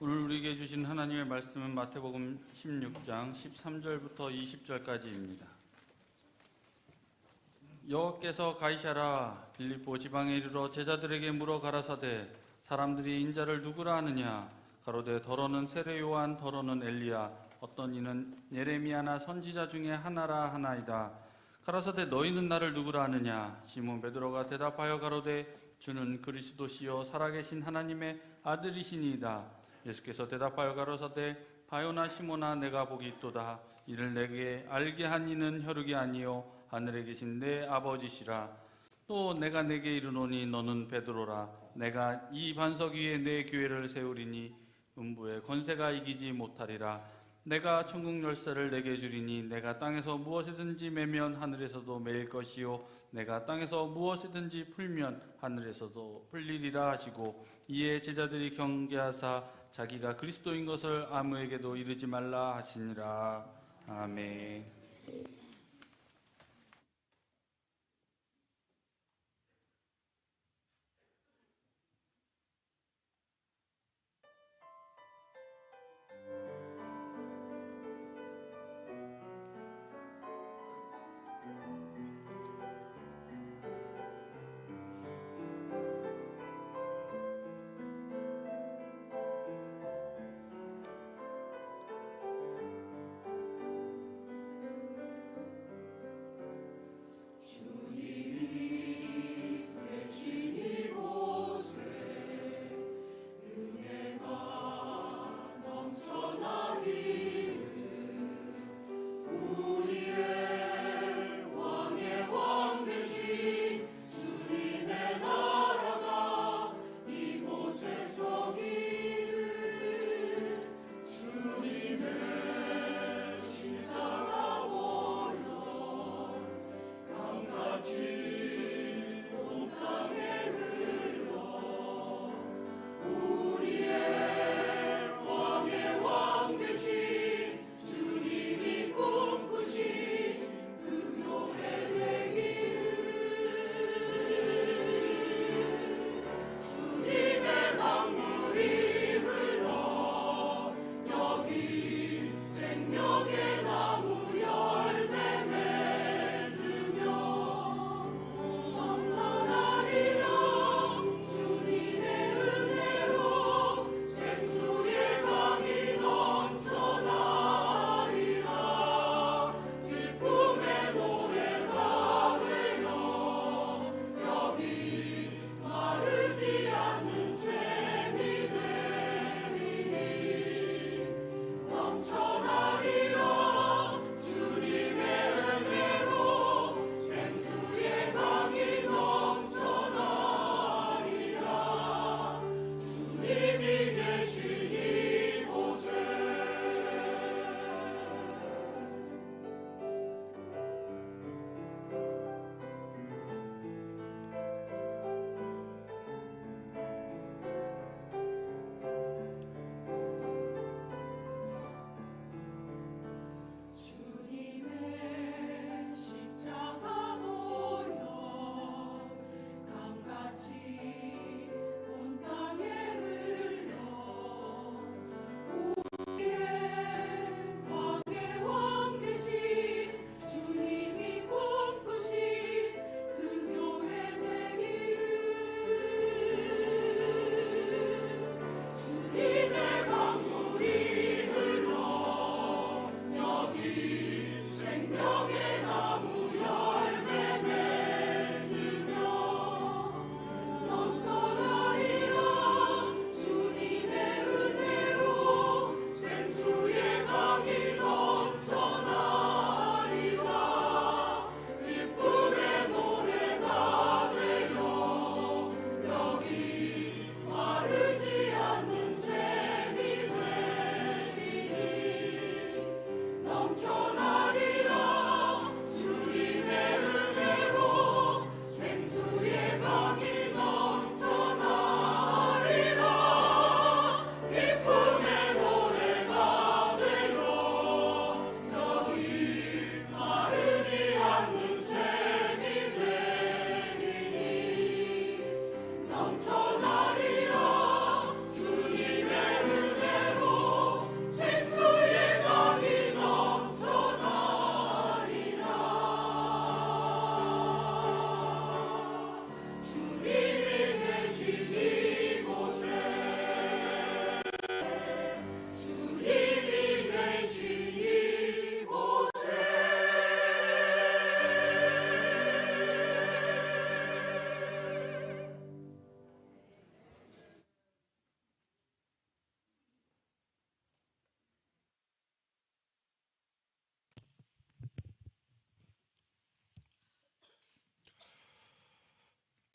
오늘 우리에게 주신 하나님의 말씀은 마태복음 16장 13절부터 20절까지입니다. 여호와께서 가이사랴 빌립보 지방에 이르러 제자들에게 물어 가라사대 사람들이 인자를 누구라 하느냐 가로되 더러는 세례 요한 더러는 엘리야 어떤 이는 예레미야나 선지자 중에 하나라 하나이다. 가라사대 너희는 나를 누구라 하느냐 시몬 베드로가 대답하여 가로되 주는 그리스도시요 살아계신 하나님의 아들이시니이다. 예수께서 대답하여 가로사대 바요나 시몬아 내가 복이 있도다. 이를 내게 알게 한 이는 혈육이 아니요 하늘에 계신 내 아버지시라. 또 내가 내게 이르노니 너는 베드로라. 내가 이 반석 위에 내 교회를 세우리니 음부의 권세가 이기지 못하리라. 내가 천국 열쇠를 내게 주리니 내가 땅에서 무엇이든지 매면 하늘에서도 매일 것이요 내가 땅에서 무엇이든지 풀면 하늘에서도 풀리리라 하시고 이에 제자들이 경계하사 자기가 그리스도인 것을 아무에게도 이르지 말라 하시니라. 아멘.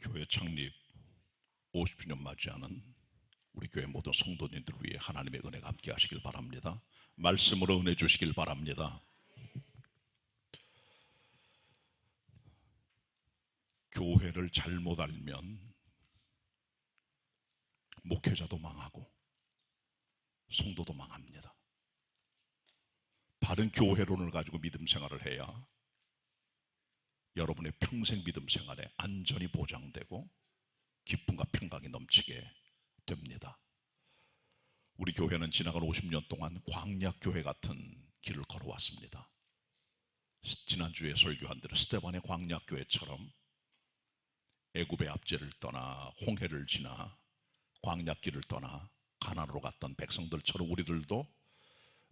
교회 창립 50주년 맞이하는 우리 교회 모든 성도님들을 위해 하나님의 은혜가 함께 하시길 바랍니다. 말씀으로 은혜 주시길 바랍니다. 교회를 잘못 알면 목회자도 망하고 성도도 망합니다. 바른 교회론을 가지고 믿음 생활을 해야 여러분의 평생 믿음 생활에 안전이 보장되고 기쁨과 평강이 넘치게 됩니다. 우리 교회는 지나간 50년 동안 광약교회 같은 길을 걸어왔습니다. 지난주에 설교한 대로 스데반의 광약교회처럼 애굽의 압제를 떠나 홍해를 지나 광약길을 떠나 가나안으로 갔던 백성들처럼 우리들도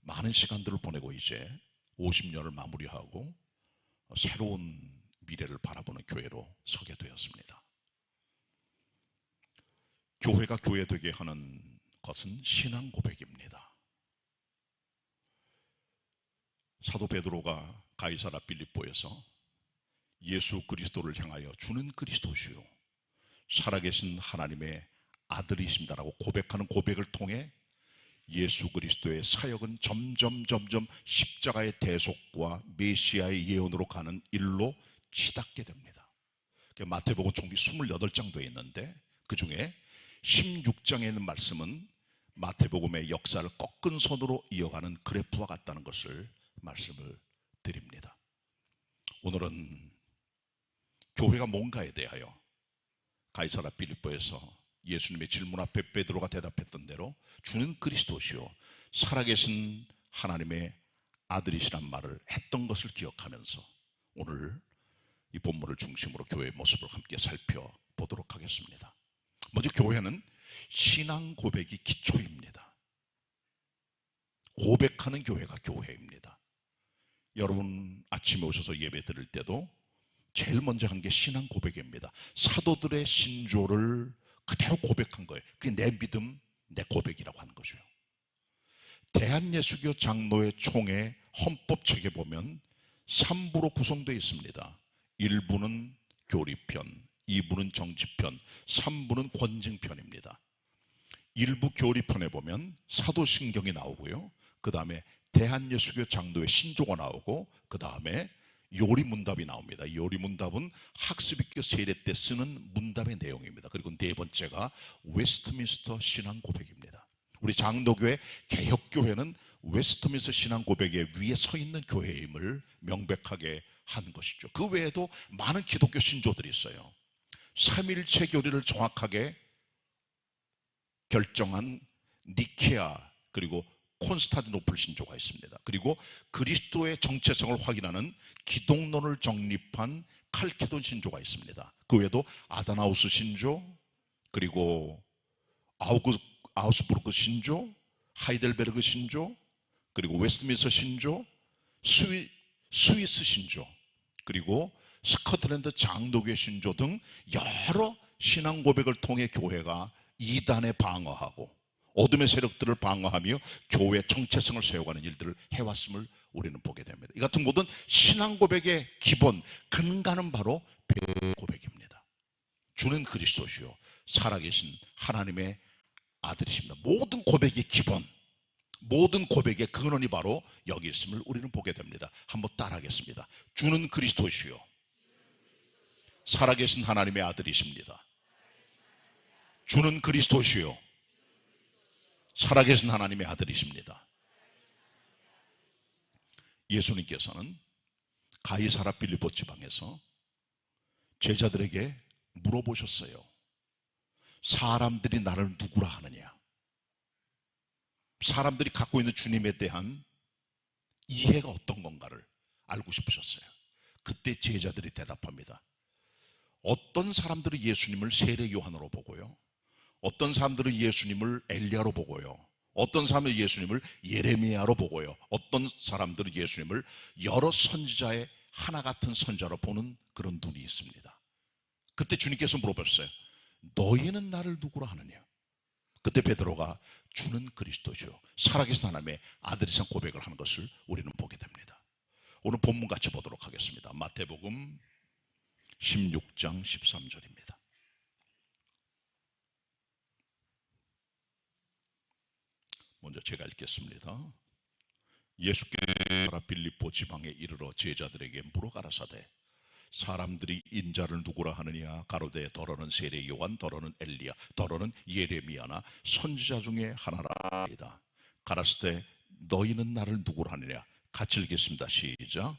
많은 시간들을 보내고 이제 50년을 마무리하고 새로운 미래를 바라보는 교회로 서게 되었습니다. 교회가 교회되게 하는 것은 신앙 고백입니다. 사도 베드로가 가이사라 빌립보에서 예수 그리스도를 향하여 주는 그리스도시요 살아계신 하나님의 아들이십니다라고 고백하는 고백을 통해 예수 그리스도의 사역은 점점 십자가의 대속과 메시아의 예언으로 가는 일로 치닫게 됩니다. 마태복음 총 28장 되어 있는데 그 중에 16장에 있는 말씀은 마태복음의 역사를 꺾은 손으로 이어가는 그래프와 같다는 것을 말씀을 드립니다. 오늘은 교회가 뭔가에 대하여 가이사라 빌립보에서 예수님의 질문 앞에 베드로가 대답했던 대로 주는 그리스도시요 살아계신 하나님의 아들이시란 말을 했던 것을 기억하면서 오늘 이 본문을 중심으로 교회의 모습을 함께 살펴보도록 하겠습니다. 먼저 교회는 신앙 고백이 기초입니다. 고백하는 교회가 교회입니다. 여러분 아침에 오셔서 예배 드릴 때도 제일 먼저 한 게 신앙 고백입니다. 사도들의 신조를 그대로 고백한 거예요. 그게 내 믿음, 내 고백이라고 하는 거죠. 대한예수교 장로회 총회 헌법책에 보면 3부로 구성되어 있습니다. 1부는 교리편, 2부는 정치편, 3부는 권징편입니다. 1부 교리편에 보면 사도신경이 나오고요. 그 다음에 대한예수교 장로회 신조가 나오고 그 다음에 요리문답이 나옵니다. 요리문답은 학습입교 세례 때 쓰는 문답의 내용입니다. 그리고 네 번째가 웨스트민스터 신앙 고백입니다. 우리 장로교회 개혁교회는 웨스트민스터 신앙 고백의 위에 서 있는 교회임을 명백하게 한 것이죠. 그 외에도 많은 기독교 신조들이 있어요. 삼일체 교리를 정확하게 결정한 니케아 그리고 콘스탄티노플 신조가 있습니다. 그리고 그리스도의 정체성을 확인하는 기독론을 정립한 칼케돈 신조가 있습니다. 그 외에도 아다나우스 신조, 그리고 아우스부르크 신조, 하이델베르그 신조, 그리고 웨스트민스터 신조, 스위스 신조, 그리고 스코틀랜드 장로교회 신조 등 여러 신앙 고백을 통해 교회가 이단에 방어하고 어둠의 세력들을 방어하며 교회의 정체성을 세워가는 일들을 해왔음을 우리는 보게 됩니다. 이 같은 모든 신앙 고백의 기본, 근간은 바로 배의 고백입니다. 주는 그리스도시요 살아계신 하나님의 아들이십니다. 모든 고백의 기본, 모든 고백의 근원이 바로 여기 있음을 우리는 보게 됩니다. 한번 따라하겠습니다. 주는 그리스도시요 살아계신 하나님의 아들이십니다. 주는 그리스도시요 살아계신 하나님의 아들이십니다. 예수님께서는 가이사라 빌립보 지방에서 제자들에게 물어보셨어요. 사람들이 나를 누구라 하느냐? 사람들이 갖고 있는 주님에 대한 이해가 어떤 건가를 알고 싶으셨어요. 그때 제자들이 대답합니다. 어떤 사람들은 예수님을 세례 요한으로 보고요. 어떤 사람들은 예수님을 엘리야로 보고요. 어떤 사람은 예수님을 예레미야로 보고요. 어떤 사람들은 예수님을 여러 선지자의 하나 같은 선자로 보는 그런 눈이 있습니다. 그때 주님께서 물어봤어요. 너희는 나를 누구라 하느냐? 그때 베드로가 주는 그리스도시요 살아계신 하나님의 아들이신 고백을 하는 것을 우리는 보게 됩니다. 오늘 본문 같이 보도록 하겠습니다. 마태복음 16장 13절입니다. 먼저 제가 읽겠습니다. 예수께서 빌립보 지방에 이르러 제자들에게 물어 가라사대 사람들이 인자를 누구라 하느냐 가로되 더러는 세례 요한 더러는 엘리야 더러는 예레미야나 선지자 중에 하나라이다. 가라사대 너희는 나를 누구라 하느냐. 같이 읽겠습니다. 시작.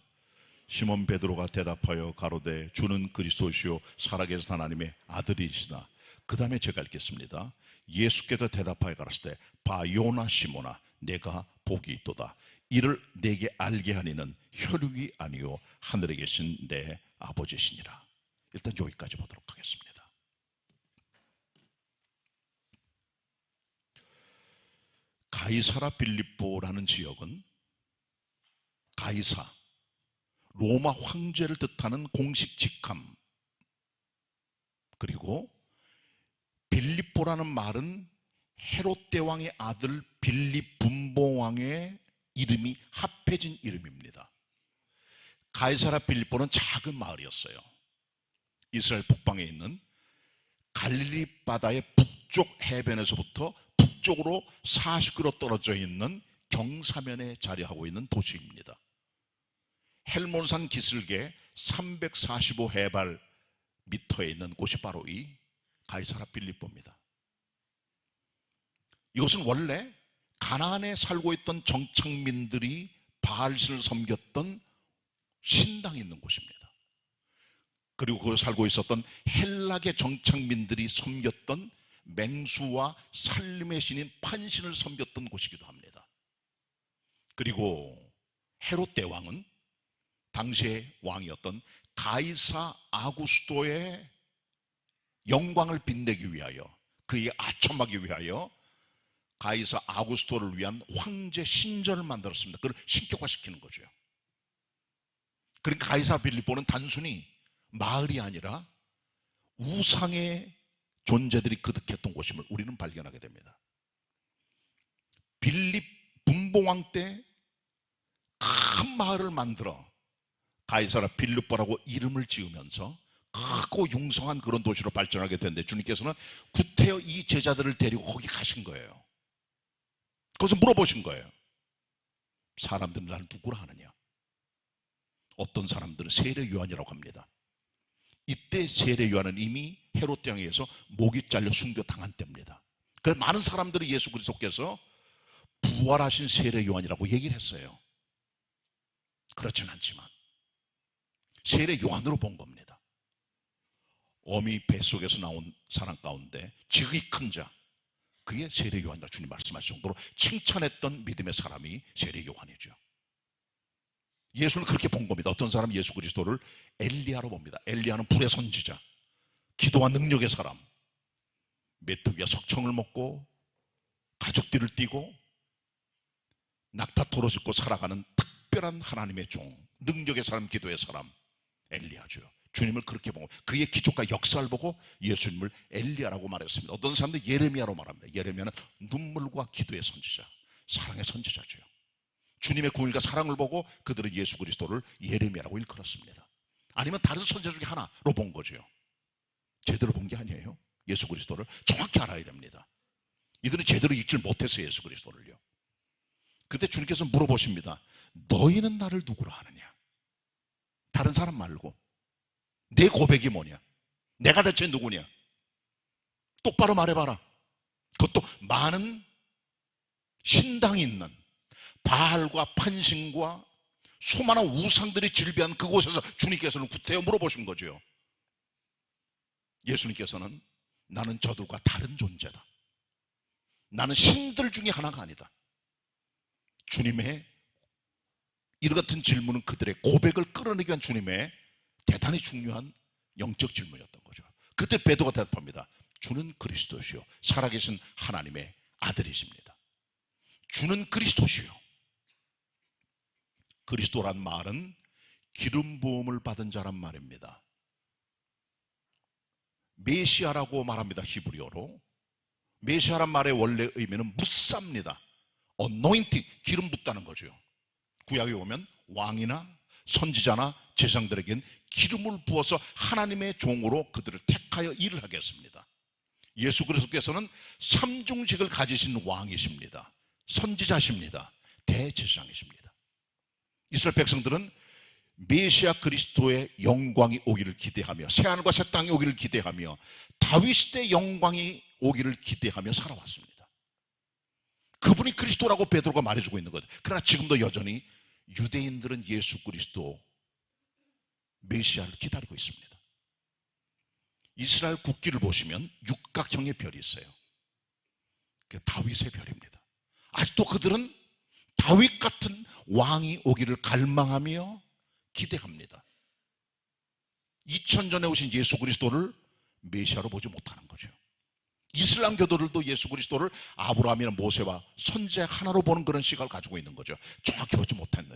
시몬 베드로가 대답하여 가로되 주는 그리스도시요 살아계신 하나님의 아들이시다. 그 다음에 제가 읽겠습니다. 예수께서 대답하여 가라사대 바 요나 시몬아 내가 복이 있도다. 이를 내게 알게 하니는 혈육이 아니요 하늘에 계신 내 아버지시니라. 일단 여기까지 보도록 하겠습니다. 가이사라 빌립보라는 지역은 가이사 로마 황제를 뜻하는 공식 직함, 그리고 빌립보라는 말은 헤롯 대왕의 아들 빌립 분봉왕의 이름이 합해진 이름입니다. 가이사라 빌립보는 작은 마을이었어요. 이스라엘 북방에 있는 갈릴리 바다의 북쪽 해변에서부터 북쪽으로 40km 떨어져 있는 경사면에 자리하고 있는 도시입니다. 헬몬산 기슭에 345해발 미터에 있는 곳이 바로 이 가이사라 빌립보입니다. 이것은 원래 가나안에 살고 있던 정착민들이 바알신을 섬겼던 신당이 있는 곳입니다. 그리고 거기 살고 있었던 헬락의 정착민들이 섬겼던 맹수와 살림의 신인 판신을 섬겼던 곳이기도 합니다. 그리고 헤롯 대왕은 당시의 왕이었던 가이사 아구스토의 영광을 빛내기 위하여, 그에게 아첨하기 위하여 가이사 아구스토를 위한 황제 신전을 만들었습니다. 그걸 신격화시키는 거죠. 그러니까 가이사 빌립보는 단순히 마을이 아니라 우상의 존재들이 거듭했던 곳임을 우리는 발견하게 됩니다. 빌립 분봉왕 때 큰 마을을 만들어 가이사라 빌립보라고 이름을 지으면서 크고 융성한 그런 도시로 발전하게 됐는데, 주님께서는 구태여 이 제자들을 데리고 거기 가신 거예요. 거기서 물어보신 거예요. 사람들은 나를 누구라 하느냐. 어떤 사람들은 세례 요한이라고 합니다. 이때 세례 요한은 이미 헤롯 대왕에 의해서 목이 잘려 순교당한 때입니다. 그래서 많은 사람들이 예수 그리스도께서 부활하신 세례 요한이라고 얘기를 했어요. 그렇진 않지만 세례 요한으로 본 겁니다. 어미 뱃속에서 나온 사람 가운데 지극히 큰 자, 그게 세례 요한이라 주님 말씀하실 정도로 칭찬했던 믿음의 사람이 세례 요한이죠. 예수는 그렇게 본 겁니다. 어떤 사람은 예수 그리스도를 엘리야로 봅니다. 엘리야는 불의 선지자, 기도와 능력의 사람, 메뚜기와 석청을 먹고 가죽띠를 띠고 낙타토로 짚고 살아가는 특별한 하나님의 종, 능력의 사람, 기도의 사람, 엘리야죠. 주님을 그렇게 보고 그의 기적과 역사를 보고 예수님을 엘리야라고 말했습니다. 어떤 사람들은 예레미야로 말합니다. 예레미야는 눈물과 기도의 선지자, 사랑의 선지자죠. 주님의 궁일과 사랑을 보고 그들은 예수 그리스도를 예레미야라고 일컬었습니다. 아니면 다른 선지자 중에 하나로 본 거죠. 제대로 본 게 아니에요. 예수 그리스도를 정확히 알아야 됩니다. 이들은 제대로 읽질 못했어요, 예수 그리스도를요. 그때 주님께서 물어보십니다. 너희는 나를 누구라 하느냐. 다른 사람 말고 내 고백이 뭐냐, 내가 대체 누구냐, 똑바로 말해봐라. 그것도 많은 신당이 있는 바알과 판신과 수많은 우상들이 질비한 그곳에서 주님께서는 구태여 물어보신 거죠. 예수님께서는 나는 저들과 다른 존재다, 나는 신들 중에 하나가 아니다. 주님의 이런 같은 질문은 그들의 고백을 끌어내기 위한 주님의 대단히 중요한 영적 질문이었던 거죠. 그때 베드로가 대답합니다. 주는 그리스도시요 살아계신 하나님의 아들이십니다. 주는 그리스도시요. 그리스도란 말은 기름 부음을 받은 자란 말입니다. 메시아라고 말합니다. 히브리어로. 메시아란 말의 원래 의미는 묻사입니다. anointing, 기름 붓다는 거죠. 구약에 보면 왕이나 선지자나 제사장들에겐 기름을 부어서 하나님의 종으로 그들을 택하여 일을 하게 했습니다. 예수 그리스도께서는 삼중직을 가지신 왕이십니다. 선지자십니다. 대제사장이십니다. 이스라엘 백성들은 메시아 그리스도의 영광이 오기를 기대하며 새하늘과 새 땅이 오기를 기대하며 다윗 시대의 영광이 오기를 기대하며 살아왔습니다. 그분이 그리스도라고 베드로가 말해주고 있는 거죠. 그러나 지금도 여전히 유대인들은 예수 그리스도 메시아를 기다리고 있습니다. 이스라엘 국기를 보시면 육각형의 별이 있어요. 그 다윗의 별입니다. 아직도 그들은 다윗 같은 왕이 오기를 갈망하며 기대합니다. 2000전에 오신 예수 그리스도를 메시아로 보지 못하는 거죠. 이슬람 교도들도 예수 그리스도를 아브라함이나 모세와 선지자 하나로 보는 그런 시각을 가지고 있는 거죠. 정확히 보지 못한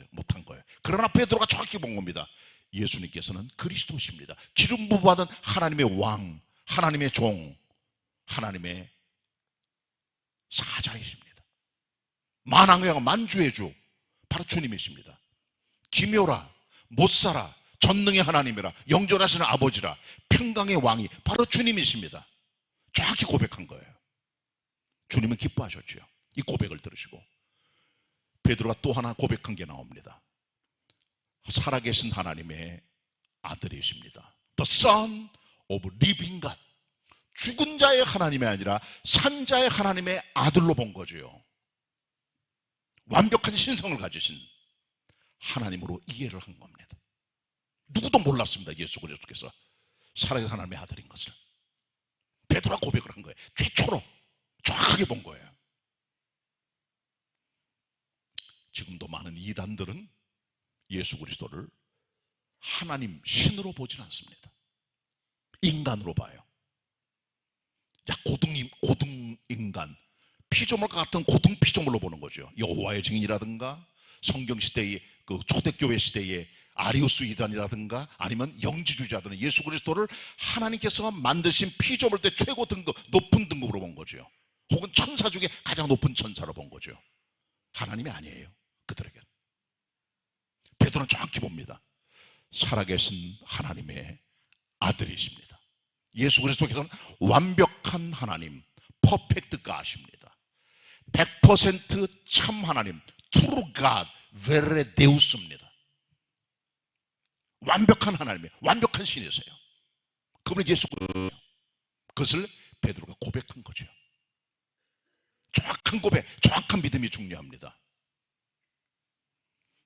거예요. 그러나 베드로가 정확히 본 겁니다. 예수님께서는 그리스도십니다. 기름 부음 받은 하나님의 왕, 하나님의 종, 하나님의 사자이십니다. 만왕의 왕, 만주의 주, 바로 주님이십니다. 기묘라, 못살아, 전능의 하나님이라, 영존하시는 아버지라, 평강의 왕이 바로 주님이십니다. 정확히 고백한 거예요. 주님은 기뻐하셨죠. 이 고백을 들으시고 베드로가 또 하나 고백한 게 나옵니다. 살아계신 하나님의 아들이십니다. The Son of Living God. 죽은 자의 하나님이 아니라 산 자의 하나님의 아들로 본 거죠. 완벽한 신성을 가지신 하나님으로 이해를 한 겁니다. 누구도 몰랐습니다. 예수 그리스도께서 살아계신 하나님의 아들인 것을. 베드로가 고백을 한 거예요. 최초로 정확하게 본 거예요. 지금도 많은 이단들은 예수 그리스도를 하나님 신으로 보질 않습니다. 인간으로 봐요. 고등 인간, 피조물과 같은 고등 피조물로 보는 거죠. 여호와의 증인이라든가 성경 시대의 그 초대교회 시대의 아리우스 이단이라든가 아니면 영지주의자들은 예수 그리스도를 하나님께서 만드신 피조물 때 최고 등급, 높은 등급으로 본 거죠. 혹은 천사 중에 가장 높은 천사로 본 거죠. 하나님이 아니에요, 그들에겐. 베드로는 정확히 봅니다. 살아계신 하나님의 아들이십니다. 예수 그리스도께서는 완벽한 하나님, 퍼펙트 갓입니다. 100% 참 하나님, true God, vere deus입니다. 완벽한 하나님이에요. 완벽한 신이세요. 그분이 예수 그리스도예요. 그것을 베드로가 고백한 거죠. 정확한 고백, 정확한 믿음이 중요합니다.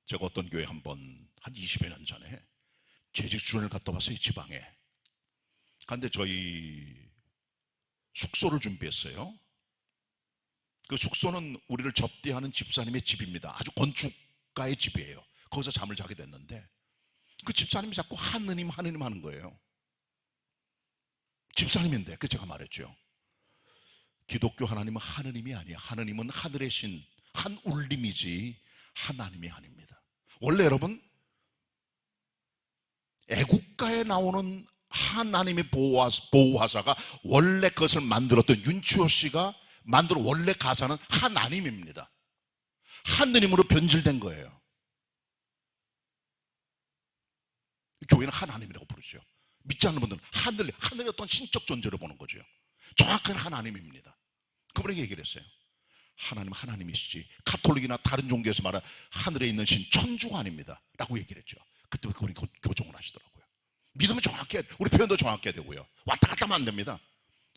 제가 어떤 교회 한 20여 년 전에 재직 지원을 갔다 왔어요, 지방에. 그런데 저희 숙소를 준비했어요. 그 숙소는 우리를 접대하는 집사님의 집입니다. 아주 건축가의 집이에요. 거기서 잠을 자게 됐는데 그 집사님이 자꾸 하느님 하는 거예요. 집사님인데 그 제가 말했죠. 기독교 하나님은 하느님이 아니에요. 하느님은 하늘의 신, 한 울림이지 하나님이 아닙니다. 원래 여러분 애국가에 나오는 하나님의 보호하사가 원래 그것을 만들었던 윤치호 씨가 만들어 원래 가사는 하나님입니다. 하느님으로 변질된 거예요. 교회는 하나님이라고 부르죠. 믿지 않는 분들은 하늘의 어떤 신적 존재로 보는 거죠. 정확한 하나님입니다. 그분에게 얘기를 했어요. 하나님은 하나님이시지 가톨릭이나 다른 종교에서 말하는 하늘에 있는 신 천주가 아닙니다 라고 얘기를 했죠. 그때 그분이 교정을 하시더라고요. 믿으면 정확해야 돼. 우리 표현도 정확해야 되고요. 왔다 갔다 하면 안 됩니다.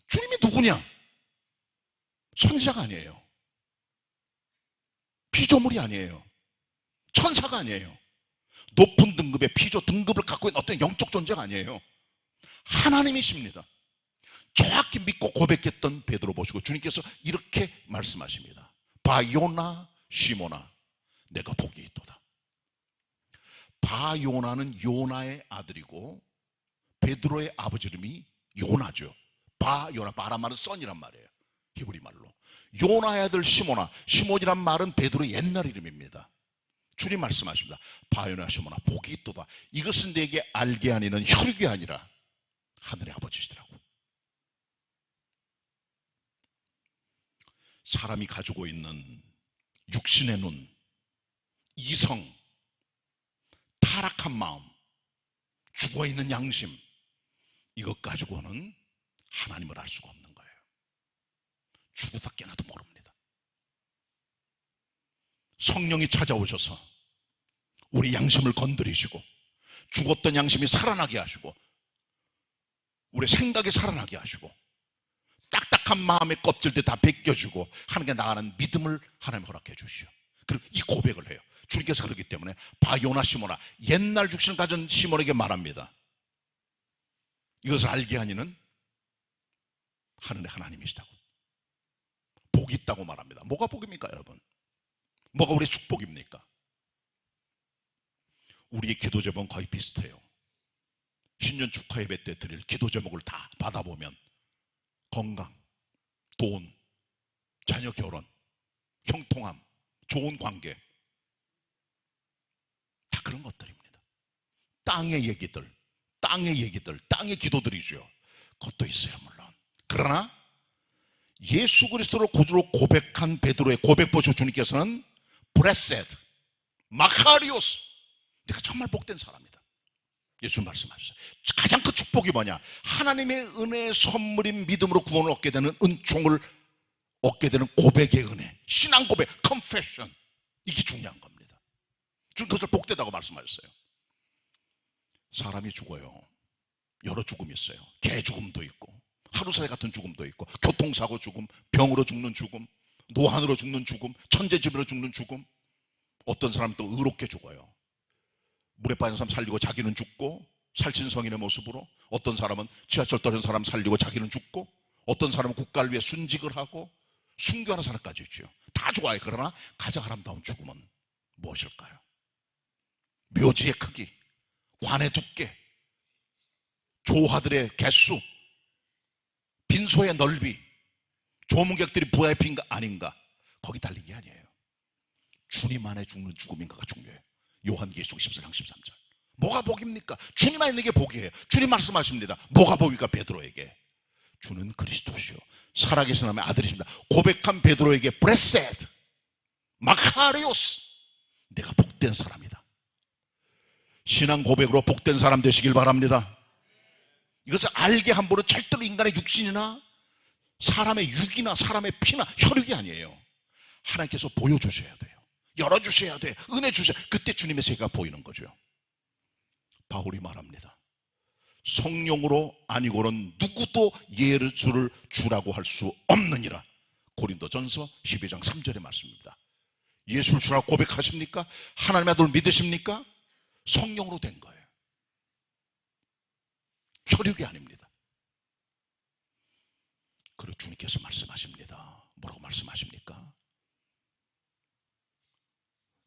주님이 누구냐? 선지자가 아니에요. 피조물이 아니에요. 천사가 아니에요. 높은 등급의 피조 등급을 갖고 있는 어떤 영적 존재가 아니에요. 하나님이십니다. 정확히 믿고 고백했던 베드로 보시고 주님께서 이렇게 말씀하십니다. 바요나 시모나 내가 복이 있도다. 바요나는 요나의 아들이고 베드로의 아버지 이름이 요나죠. 바요나, 바란 말은 선이란 말이에요. 히브리 말로. 요나의 아들 시모나, 시몬이란 말은 베드로의 옛날 이름입니다. 주님 말씀하십니다. 바요나 시모나 복이 있도다. 이것은 내게 알게 아니는 혈육이 아니라 하늘의 아버지시더라고. 사람이 가지고 있는 육신의 눈, 이성, 타락한 마음, 죽어있는 양심, 이것 가지고는 하나님을 알 수가 없는 거예요. 죽어서 깨나도 모릅니다. 성령이 찾아오셔서 우리 양심을 건드리시고 죽었던 양심이 살아나게 하시고 우리 생각이 살아나게 하시고 딱딱한 마음의 껍질들 다 벗겨주고 하나님께 나가는 믿음을 하나님 허락해 주시오. 그리고 이 고백을 해요. 주님께서 그렇기 때문에 바요나 시모나, 옛날 육신을 가진 시몬에게 말합니다. 이것을 알게 하니는 하늘의 하나님이시다고, 복이 있다고 말합니다. 뭐가 복입니까 여러분? 뭐가 우리의 축복입니까? 우리의 기도 제목은 거의 비슷해요. 신년 축하 예배 때 드릴 기도 제목을 다 받아보면 건강, 돈, 자녀 결혼, 형통함, 좋은 관계, 다 그런 것들입니다. 땅의 얘기들, 땅의 기도들이죠. 그것도 있어요 물론. 그러나 예수 그리스도를 구주로 고백한 베드로의 고백 보시고 주님께서는 브레셋, 마카리오스, 내가 정말 복된 사람이다. 예수 말씀하셨어요. 가장 큰 축복이 뭐냐? 하나님의 은혜의 선물인 믿음으로 구원을 얻게 되는 은총을 얻게 되는 고백의 은혜, 신앙 고백, confession. 이게 중요한 겁니다. 주님 그것을 복되다고 말씀하셨어요. 사람이 죽어요. 여러 죽음이 있어요. 개 죽음도 있고 하루살이 같은 죽음도 있고 교통사고 죽음, 병으로 죽는 죽음, 노안으로 죽는 죽음, 천재지변으로 죽는 죽음. 어떤 사람은 또 의롭게 죽어요. 물에 빠진 사람 살리고 자기는 죽고, 살신성인의 모습으로. 어떤 사람은 지하철 떨어진 사람 살리고 자기는 죽고, 어떤 사람은 국가를 위해 순직을 하고 순교하는 사람까지 있죠. 다 좋아요. 그러나 가장 아름다운 죽음은 무엇일까요? 묘지의 크기, 관의 두께, 조화들의 개수, 빈소의 넓이, 조문객들이 VIP인가 아닌가, 거기 달린 게 아니에요. 주님 안에 죽는 죽음인가가 중요해요. 요한계시록 14장 13절. 뭐가 복입니까? 주님 안에 있는 게 복이에요. 주님 말씀하십니다. 뭐가 복입니까? 베드로에게 주는 그리스도시요 살아계신 하나님의 아들이십니다. 고백한 베드로에게 브레셋, 마카리오스, 내가 복된 사람이다. 신앙 고백으로 복된 사람 되시길 바랍니다. 이것을 알게 한 분은 절대로 인간의 육신이나 사람의 육이나 사람의 피나 혈육이 아니에요. 하나님께서 보여주셔야 돼요. 열어주셔야 돼요. 은혜 주셔야 돼요. 그때 주님의 세계가 보이는 거죠. 바울이 말합니다. 성령으로 아니고는 누구도 예수를 주라고 할 수 없느니라. 고린도전서 12장 3절의 말씀입니다. 예수를 주라고 고백하십니까? 하나님의 아들을 믿으십니까? 성령으로 된 거예요. 혈육이 아닙니다. 그리고 주님께서 말씀하십니다. 뭐라고 말씀하십니까?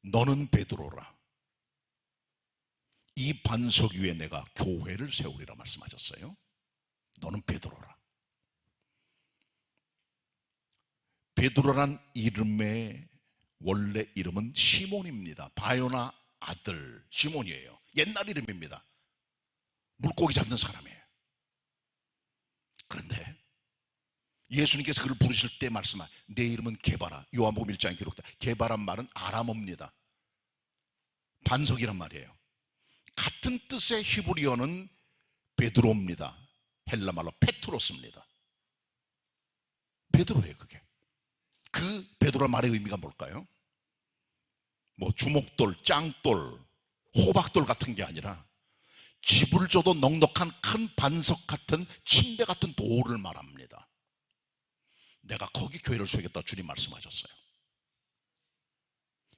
너는 베드로라. 이 반석 위에 내가 교회를 세우리라 말씀하셨어요. 너는 베드로라. 베드로란 이름의 원래 이름은 시몬입니다. 바요나 아들 시몬이에요. 옛날 이름입니다. 물고기 잡는 사람이에요. 그런데 예수님께서 그를 부르실 때 말씀하신 내 이름은 게바라. 요한복음 1장에 기록돼. 게바란 말은 아람어입니다. 반석이란 말이에요. 같은 뜻의 히브리어는 베드로입니다. 헬라말로 페트로스입니다. 베드로예요. 그게. 그 베드로 말의 의미가 뭘까요? 뭐 주목돌, 짱돌, 호박돌 같은 게 아니라 집을 줘도 넉넉한 큰 반석 같은 침대 같은 돌을 말합니다. 내가 거기 교회를 세우겠다 주님 말씀하셨어요.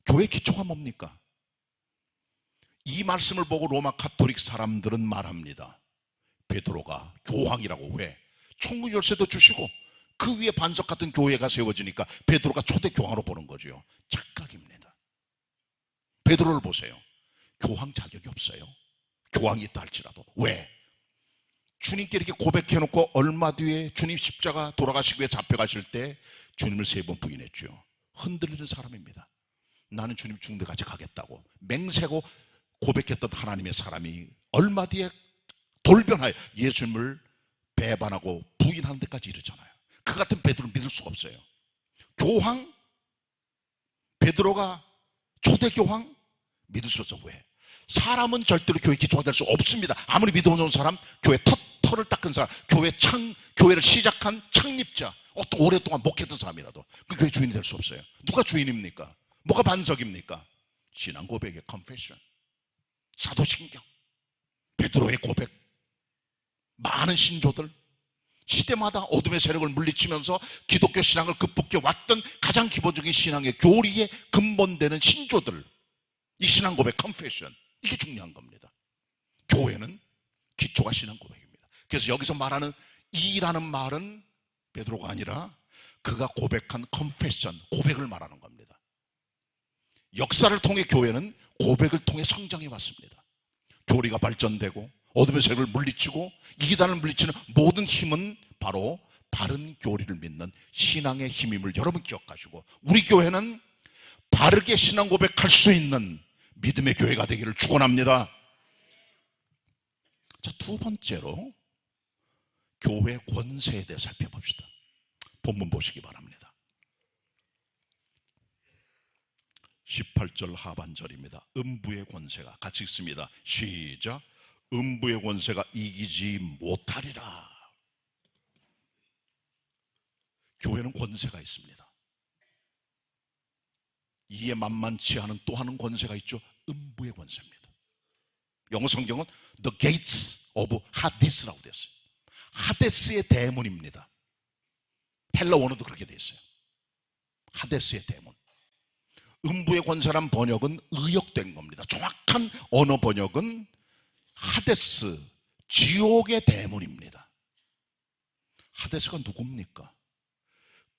교회 기초가 뭡니까? 이 말씀을 보고 로마 가톨릭 사람들은 말합니다. 베드로가 교황이라고. 왜? 천국 열쇠도 주시고 그 위에 반석 같은 교회가 세워지니까 베드로가 초대 교황으로 보는 거죠. 착각입니다. 베드로를 보세요. 교황 자격이 없어요. 교황이 있다 할지라도. 왜? 주님께 이렇게 고백해놓고 얼마 뒤에 주님 십자가 돌아가시기 위해 잡혀가실 때 주님을 3번 부인했죠. 흔들리는 사람입니다. 나는 주님 죽는 데까지 가겠다고 맹세고 고백했던 하나님의 사람이 얼마 뒤에 돌변하여 예수님을 배반하고 부인하는 데까지 이르잖아요. 그 같은 베드로를 믿을 수가 없어요. 교황? 베드로가 초대 교황? 믿을 수 없어. 왜? 사람은 절대로 교회 기초가 될 수 없습니다. 아무리 믿어 온 사람, 교회 털을 닦은 사람, 교회를 시작한 창립자, 어떤 오랫동안 목했던 사람이라도 그 교회 주인이 될 수 없어요. 누가 주인입니까? 뭐가 반석입니까? 신앙 고백의 confession, 사도신경, 베드로의 고백. 많은 신조들, 시대마다 어둠의 세력을 물리치면서 기독교 신앙을 극복해 왔던 가장 기본적인 신앙의 교리의 근본되는 신조들, 이 신앙 고백 confession, 이게 중요한 겁니다. 교회는 기초가 신앙 고백입니다. 그래서 여기서 말하는 이라는 말은 베드로가 아니라 그가 고백한 confession, 고백을 말하는 겁니다. 역사를 통해 교회는 고백을 통해 성장해 왔습니다. 교리가 발전되고 어둠의 세력을 물리치고 이기단을 물리치는 모든 힘은 바로 바른 교리를 믿는 신앙의 힘임을 여러분 기억하시고, 우리 교회는 바르게 신앙 고백할 수 있는 믿음의 교회가 되기를 축원합니다. 자, 두 번째로 교회 권세에 대해 살펴봅시다. 본문 보시기 바랍니다. 18절 하반절입니다. 음부의 권세가, 같이 읽습니다. 시작. 음부의 권세가 이기지 못하리라. 교회는 권세가 있습니다. 이에 만만치 않은 또 하는 권세가 있죠. 음부의 권세입니다. 영어 성경은 The Gates of Hades라고 되어 있어요. 하데스의 대문입니다. 헬라 원어도 그렇게 되어 있어요. 하데스의 대문. 음부의 권세란 번역은 의역된 겁니다. 정확한 언어 번역은 하데스, 지옥의 대문입니다. 하데스가 누굽니까?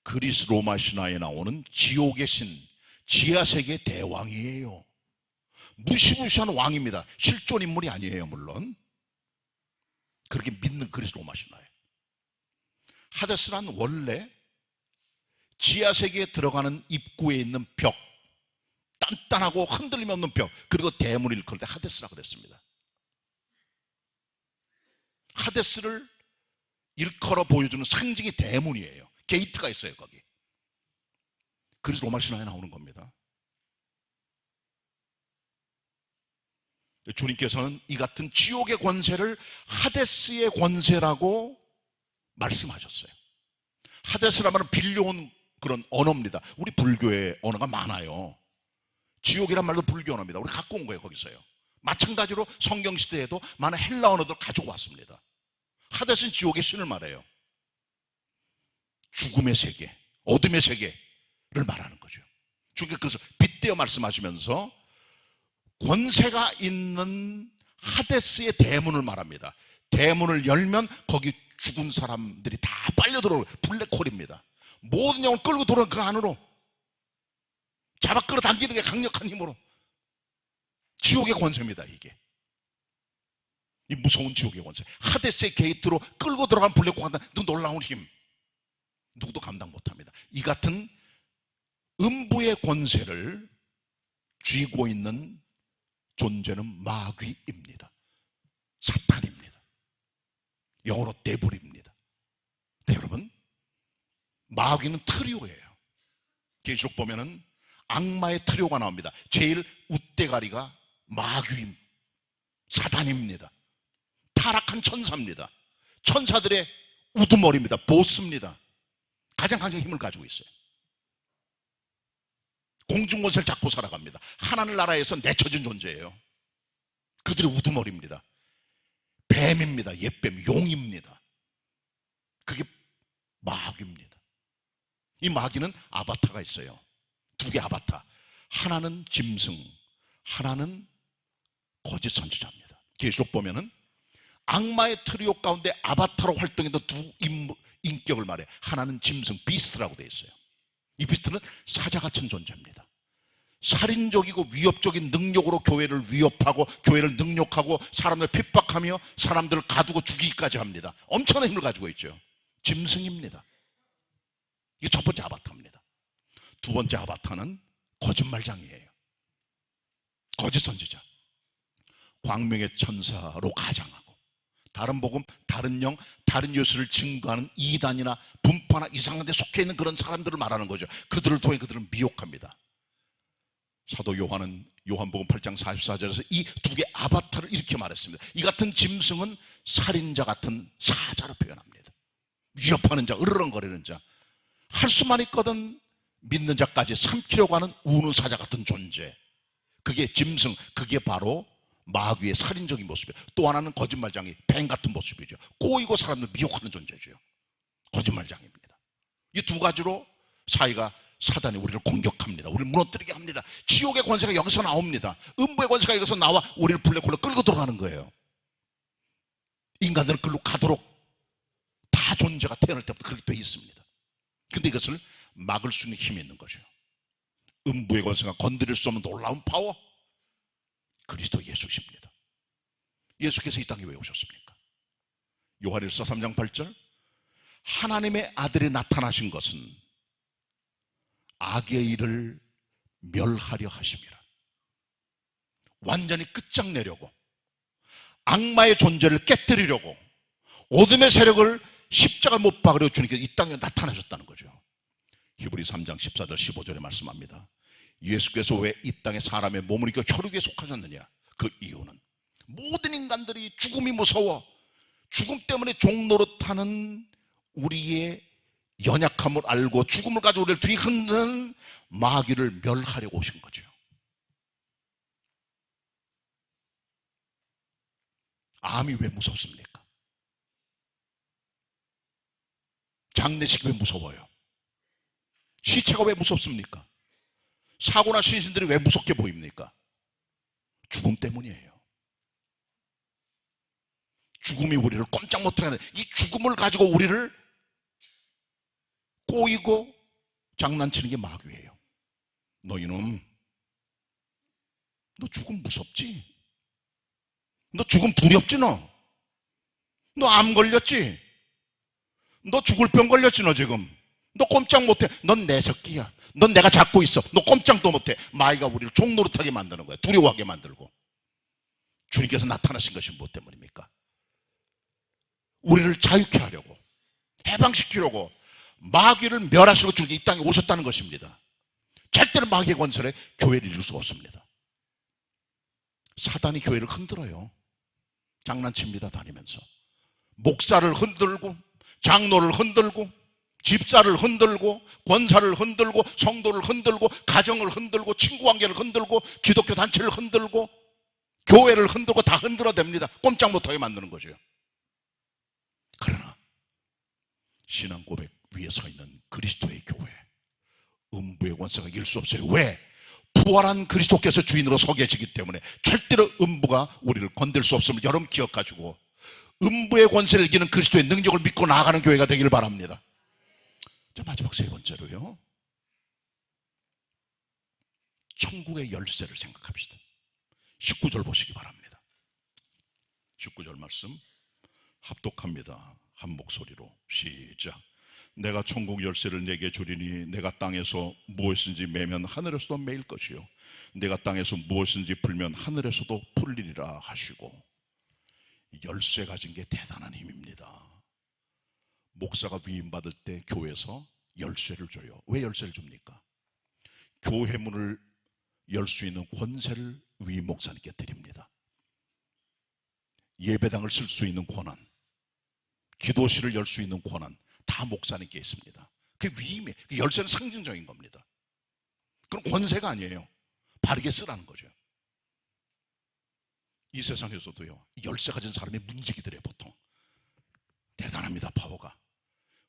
그리스 로마 신화에 나오는 지옥의 신, 지하세계 대왕이에요. 무시무시한 왕입니다. 실존 인물이 아니에요, 물론. 그렇게 믿는 그리스 로마 신화에. 하데스란 원래 지하세계에 들어가는 입구에 있는 벽, 단단하고 흔들림 없는 벽, 그리고 대문을 일컬을 때 하데스라고 그랬습니다. 하데스를 일컬어 보여주는 상징이 대문이에요. 게이트가 있어요, 거기. 그래서 로마 신화에 나오는 겁니다. 주님께서는 이 같은 지옥의 권세를 하데스의 권세라고 말씀하셨어요. 하데스라면 빌려온 그런 언어입니다. 우리 불교의 언어가 많아요. 지옥이란 말도 불교 언어입니다. 우리 갖고 온 거예요, 거기서요. 마찬가지로 성경시대에도 많은 헬라 언어들 가지고 왔습니다. 하데스는 지옥의 신을 말해요. 죽음의 세계, 어둠의 세계를 말하는 거죠. 주님께서 그래서 빗대어 말씀하시면서 권세가 있는 하데스의 대문을 말합니다. 대문을 열면 거기 죽은 사람들이 다 빨려 들어오고 블랙홀입니다. 모든 영을 끌고 들어오는 그 안으로 잡아 끌어당기는 게 강력한 힘으로. 지옥의 권세입니다, 이게. 이 무서운 지옥의 권세. 하데스의 게이트로 끌고 들어간 블랙홀 한다. 그 놀라운 힘. 누구도 감당 못합니다. 이 같은 음부의 권세를 쥐고 있는 존재는 마귀입니다. 사탄입니다. 영어로 데블입니다. 네, 여러분, 마귀는 트리오예요. 계시록 보면은 악마의 트리오가 나옵니다. 제일 웃대가리가 마귀임, 사단입니다. 타락한 천사입니다. 천사들의 우두머리입니다. 보스입니다. 가장 강력한 힘을 가지고 있어요. 공중권세를 잡고 살아갑니다. 하나님 나라에서 내쳐진 존재예요. 그들의 우두머리입니다. 뱀입니다. 옛뱀, 용입니다. 그게 마귀입니다. 이 마귀는 아바타가 있어요. 두 개 아바타. 하나는 짐승, 하나는 거짓 선지자입니다. 계시록 보면은 악마의 트리오 가운데 아바타로 활동했던 두 인격을 말해. 하나는 짐승, 비스트라고 되어 있어요. 이 비스트는 사자 같은 존재입니다. 살인적이고 위협적인 능력으로 교회를 위협하고 교회를 능욕하고 사람들을 핍박하며 사람들을 가두고 죽이기까지 합니다. 엄청난 힘을 가지고 있죠. 짐승입니다. 이게 첫 번째 아바타입니다. 두 번째 아바타는 거짓말장이에요. 거짓 선지자. 광명의 천사로 가장하고 다른 복음, 다른 영, 다른 예수를 증거하는 이단이나 분파나 이상한 데 속해 있는 그런 사람들을 말하는 거죠. 그들을 통해 그들은 미혹합니다. 사도 요한은 요한복음 8장 44절에서 이 두 개 아바타를 이렇게 말했습니다. 이 같은 짐승은 살인자 같은 사자로 표현합니다. 위협하는 자, 으르렁거리는 자. 할 수만 있거든 믿는 자까지 삼키려고 하는 우는 사자 같은 존재, 그게 짐승, 그게 바로 마귀의 살인적인 모습이에요. 또 하나는 거짓말장이 뱀 같은 모습이죠. 꼬이고 사람을 미혹하는 존재죠. 거짓말장입니다. 이 두 가지로 사단이 우리를 공격합니다. 우리를 무너뜨리게 합니다. 지옥의 권세가 여기서 나옵니다. 음부의 권세가 여기서 나와 우리를 블랙홀로 끌고 들어가는 거예요. 인간들은 그로 가도록 다 존재가 태어날 때부터 그렇게 되어 있습니다. 근데 이것을 막을 수 있는 힘이 있는 거죠. 음부의 권세가 건드릴 수 없는 놀라운 파워, 그리스도 예수십니다. 예수께서 이 땅에 왜 오셨습니까? 요한일서 3장 8절, 하나님의 아들이 나타나신 것은 악의 일을 멸하려 하심이라. 완전히 끝장내려고, 악마의 존재를 깨뜨리려고, 어둠의 세력을 십자가 못 박으려 주님께서 이 땅에 나타나셨다는 거죠. 히브리 3장 14절 15절에 말씀합니다. 예수께서 왜 이 땅에 사람의 몸을 입고 혈육에 속하셨느냐? 그 이유는 모든 인간들이 죽음이 무서워 죽음 때문에 종노릇하는 우리의 연약함을 알고 죽음을 가지고 우리를 뒤흔드는 마귀를 멸하려고 오신 거죠. 암이 왜 무섭습니까? 장례식이 왜 무서워요? 시체가 왜 무섭습니까? 사고나 신신들이 왜 무섭게 보입니까? 죽음 때문이에요. 죽음이 우리를 꼼짝 못하게 하는, 이 죽음을 가지고 우리를 꼬이고 장난치는 게 마귀예요. 너 이놈, 너 죽음 무섭지? 너 죽음 두렵지? 너 암 걸렸지? 너 죽을 병 걸렸지? 너 지금 너 꼼짝 못해. 넌 내 새끼야. 넌 내가 잡고 있어. 너 꼼짝도 못해. 마귀가 우리를 종노릇하게 만드는 거야. 두려워하게 만들고. 주님께서 나타나신 것이 무엇 때문입니까? 우리를 자유케 하려고, 해방시키려고, 마귀를 멸하시고 주님이 이 땅에 오셨다는 것입니다. 절대로 마귀의 권세에 교회를 이룰 수가 없습니다. 사단이 교회를 흔들어요. 장난칩니다. 다니면서 목사를 흔들고, 장로를 흔들고, 집사를 흔들고, 권사를 흔들고, 성도를 흔들고, 가정을 흔들고, 친구관계를 흔들고, 기독교 단체를 흔들고, 교회를 흔들고, 다 흔들어댑니다. 꼼짝 못하게 만드는 거죠. 그러나 신앙 고백 위에 서 있는 그리스도의 교회, 음부의 권세가 이길 수 없어요. 왜? 부활한 그리스도께서 주인으로 서 계시기 때문에 절대로 음부가 우리를 건들 수 없음을 여러분 기억하시고, 음부의 권세를 이기는 그리스도의 능력을 믿고 나아가는 교회가 되길 바랍니다. 자, 마지막 세 번째로요, 천국의 열쇠를 생각합시다. 19절 보시기 바랍니다. 19절 말씀 합독합니다. 한 목소리로 시작. 내가 천국 열쇠를 내게 주리니 내가 땅에서 무엇인지 매면 하늘에서도 매일 것이요 내가 땅에서 무엇인지 풀면 하늘에서도 풀리리라 하시고. 열쇠 가진 게 대단한 힘입니다. 목사가 위임받을 때 교회에서 열쇠를 줘요. 왜 열쇠를 줍니까? 교회 문을 열 수 있는 권세를 위임 목사님께 드립니다. 예배당을 쓸 수 있는 권한, 기도실을 열 수 있는 권한 다 목사님께 있습니다. 그게 위임이에요. 열쇠는 상징적인 겁니다. 그럼 권세가 아니에요. 바르게 쓰라는 거죠. 이 세상에서도요, 열쇠 가진 사람이 문지기들이에요. 보통 대단합니다. 파워가.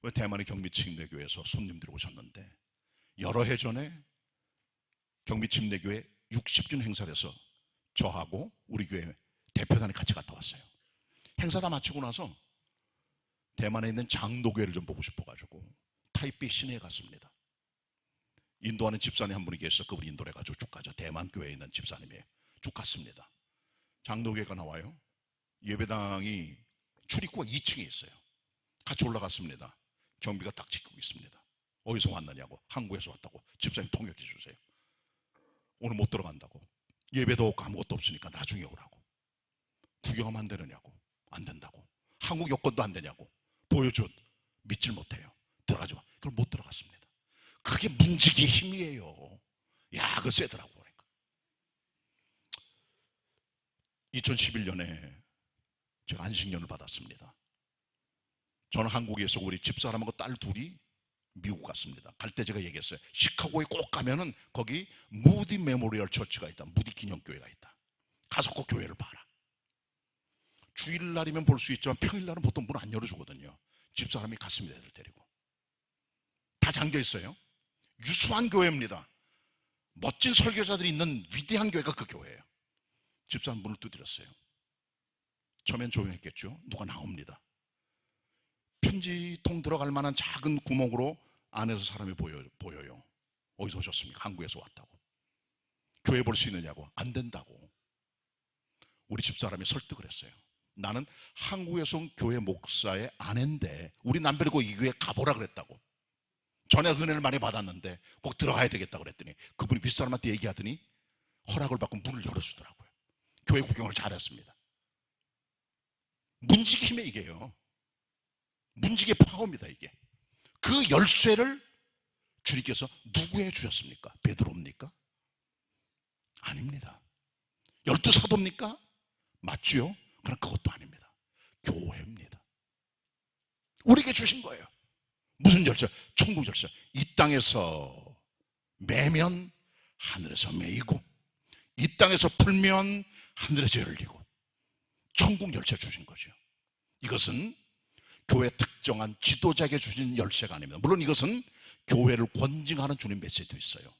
왜 대만의 경미침례교회에서 손님들이 오셨는데 여러 해 전에 경미침례교회 60주년 행사를 해서 저하고 우리 교회 대표단이 같이 갔다 왔어요. 행사 다 마치고 나서 대만에 있는 장로교회를 좀 보고 싶어가지고 타이베이 시내에 갔습니다. 인도하는 집사님 한 분이 계셔서 그분이 인도를 해가지고 쭉 가죠. 대만 교회에 있는 집사님이에요. 쭉 갔습니다. 장로교회가 나와요. 예배당이 출입구가 2층에 있어요. 같이 올라갔습니다. 경비가 딱 지키고 있습니다. 어디서 왔느냐고. 한국에서 왔다고. 집사님 통역해 주세요. 오늘 못 들어간다고. 예배도 없고 아무것도 없으니까 나중에 오라고. 구경하면 안 되느냐고. 안 된다고. 한국 여권도 안 되냐고. 보여준. 믿질 못해요. 들어가지 마. 그럼 못 들어갔습니다. 그게 문지기의 힘이에요. 야, 그거 세더라고. 그러니까 2011년에 제가 안식년을 받았습니다. 저는 한국에서 우리 집사람하고 딸 둘이 미국 갔습니다. 갈 때 제가 얘기했어요. 시카고에 꼭 가면은 거기 무디 메모리얼 처치가 있다. 무디 기념교회가 있다. 가서 꼭 교회를 봐라. 주일날이면 볼 수 있지만 평일날은 보통 문 안 열어주거든요. 집사람이 갔습니다. 애들 데리고. 다 잠겨 있어요. 유수한 교회입니다. 멋진 설교자들이 있는 위대한 교회가 그 교회예요. 집사람 문을 두드렸어요. 처음엔 조용했겠죠. 누가 나옵니다. 편지통 들어갈 만한 작은 구멍으로 안에서 사람이 보여요. 어디서 오셨습니까? 한국에서 왔다고. 교회 볼 수 있느냐고. 안 된다고. 우리 집사람이 설득을 했어요. 나는 한국에서 온 교회 목사의 아내인데 우리 남편이 꼭 이 교회 가보라 그랬다고. 전에 은혜를 많이 받았는데 꼭 들어가야 되겠다고 그랬더니 그분이 윗사람한테 얘기하더니 허락을 받고 문을 열어주더라고요. 교회 구경을 잘했습니다. 문지기 힘의 이게요. 문지기의 파워입니다. 이게. 그 열쇠를 주님께서 누구에 주셨습니까? 베드로입니까? 아닙니다. 12사도입니까? 맞지요? 그럼 그것도 아닙니다. 교회입니다. 우리에게 주신 거예요. 무슨 열쇠? 천국 열쇠. 이 땅에서 매면 하늘에서 매이고 이 땅에서 풀면 하늘에서 열리고 천국 열쇠 주신 거죠. 이것은 교회 특정한 지도자에게 주신 열쇠가 아닙니다. 물론 이것은 교회를 권징하는 주님 메시지도 있어요.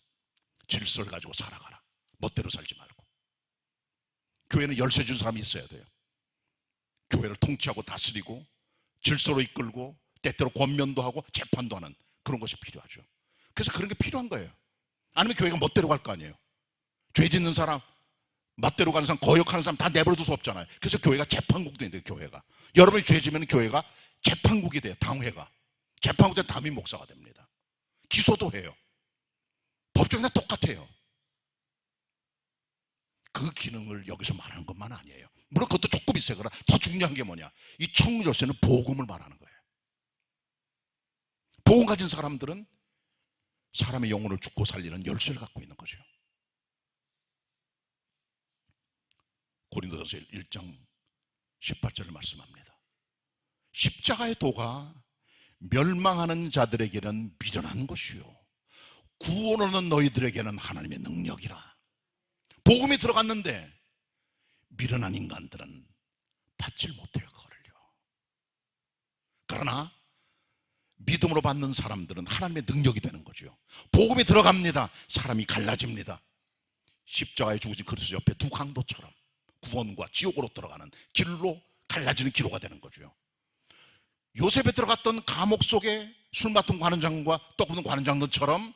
질서를 가지고 살아가라. 멋대로 살지 말고. 교회는 열쇠 준 사람이 있어야 돼요. 교회를 통치하고 다스리고 질서로 이끌고 때때로 권면도 하고 재판도 하는 그런 것이 필요하죠. 그래서 그런 게 필요한 거예요. 아니면 교회가 멋대로 갈 거 아니에요. 죄 짓는 사람, 멋대로 가는 사람, 거역하는 사람 다 내버려 둘 수 없잖아요. 그래서 교회가 재판국도 있는데 교회가. 여러분이 죄 지면 교회가 재판국이 돼요. 당회가. 재판국 때 담임 목사가 됩니다. 기소도 해요. 법정이랑 똑같아요. 그 기능을 여기서 말하는 것만 아니에요. 물론 그것도 조금 있어요. 그러나 더 중요한 게 뭐냐? 이 천국 열쇠는 복음을 말하는 거예요. 복음 가진 사람들은 사람의 영혼을 죽고 살리는 열쇠를 갖고 있는 거죠. 고린도전서 1장 18절을 말씀합니다. 십자가의 도가 멸망하는 자들에게는 미련한 것이요 구원 얻는 너희들에게는 하나님의 능력이라. 복음이 들어갔는데 미련한 인간들은 받질 못해요. 그거를요. 그러나 믿음으로 받는 사람들은 하나님의 능력이 되는 거죠. 복음이 들어갑니다. 사람이 갈라집니다. 십자가에 죽으신 그리스도 옆에 두 강도처럼 구원과 지옥으로 들어가는 길로 갈라지는 기로가 되는 거죠. 요셉에 들어갔던 감옥 속에 술 맡은 관원장과 떡 굽는 관원장들처럼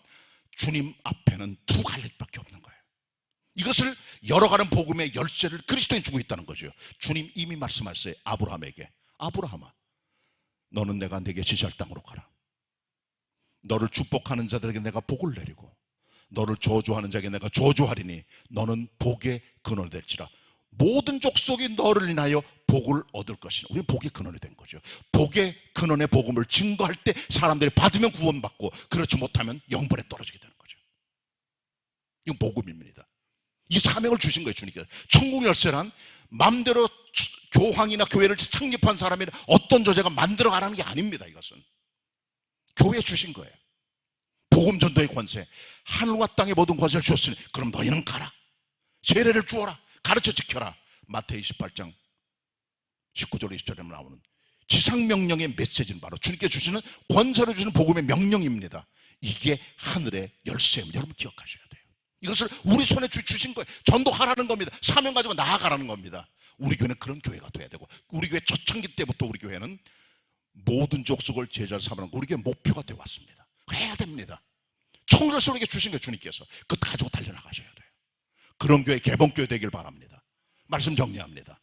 주님 앞에는 두 갈래밖에 없는 거예요. 이것을 열어가는 복음의 열쇠를 그리스도인 주고 있다는 거죠. 주님 이미 말씀하셨어요. 아브라함에게. 아브라함아, 너는 내가 네게 지시할 땅으로 가라. 너를 축복하는 자들에게 내가 복을 내리고 너를 저주하는 자에게 내가 저주하리니 너는 복의 근원이 될지라. 모든 족속이 너를 인하여 복을 얻을 것이니. 우리는 복의 근원이 된 거죠. 복의 근원의 복음을 증거할 때 사람들이 받으면 구원받고 그렇지 못하면 영벌에 떨어지게 되는 거죠. 이건 복음입니다. 이 사명을 주신 거예요. 주님께서. 천국 열쇠란 마음대로 교황이나 교회를 창립한 사람이 어떤 저자가 만들어가라는 게 아닙니다. 이것은 교회에 주신 거예요. 복음 전도의 권세, 하늘과 땅의 모든 권세를 주었으니 그럼 너희는 가라. 세례를 주어라. 가르쳐 지켜라. 마태복음 28장 19절 20절에 나오는 지상명령의 메시지는 바로 주님께 주시는 권세를 주시는 복음의 명령입니다. 이게 하늘의 열쇠입니다. 여러분 기억하셔야 돼요. 이것을 우리 손에 주신 거예요. 전도하라는 겁니다. 사명 가지고 나아가라는 겁니다. 우리 교회는 그런 교회가 돼야 되고 우리 교회 초창기 때부터 우리 교회는 모든 족속을 제자로 삼는 우리 교회 목표가 되어 왔습니다. 해야 됩니다. 천국을 우리에게 주신 거예요. 주님께서. 그거 가지고 달려나가셔야 돼요. 그런 교회 개봉교회 되길 바랍니다. 말씀 정리합니다.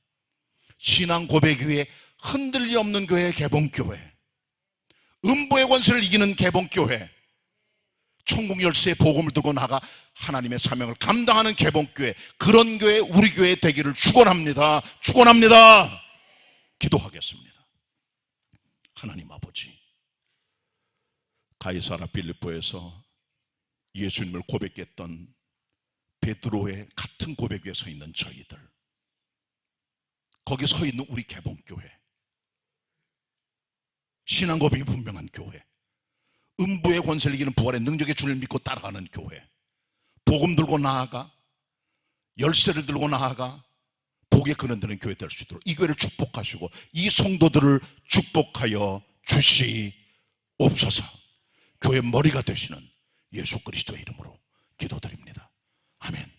신앙 고백 위에 흔들리 없는 교회 개봉교회, 음부의 권세를 이기는 개봉교회, 천국 열쇠의 복음을 들고 나가 하나님의 사명을 감당하는 개봉교회, 그런 교회 우리 교회 되기를 축원합니다. 축원합니다. 기도하겠습니다. 하나님 아버지, 가이사라 빌립보에서 예수님을 고백했던 베드로의 같은 고백 위에 서 있는 저희들, 거기 서 있는 우리 개봉교회, 신앙 고백이 분명한 교회, 음부의 권세를 이기는 부활의 능력의 주를 믿고 따라가는 교회, 복음 들고 나아가 열쇠를 들고 나아가 복에 그는드는 교회 될 수 있도록 이 교회를 축복하시고 이 성도들을 축복하여 주시옵소서. 교회 머리가 되시는 예수 그리스도의 이름으로 기도드립니다. 아멘.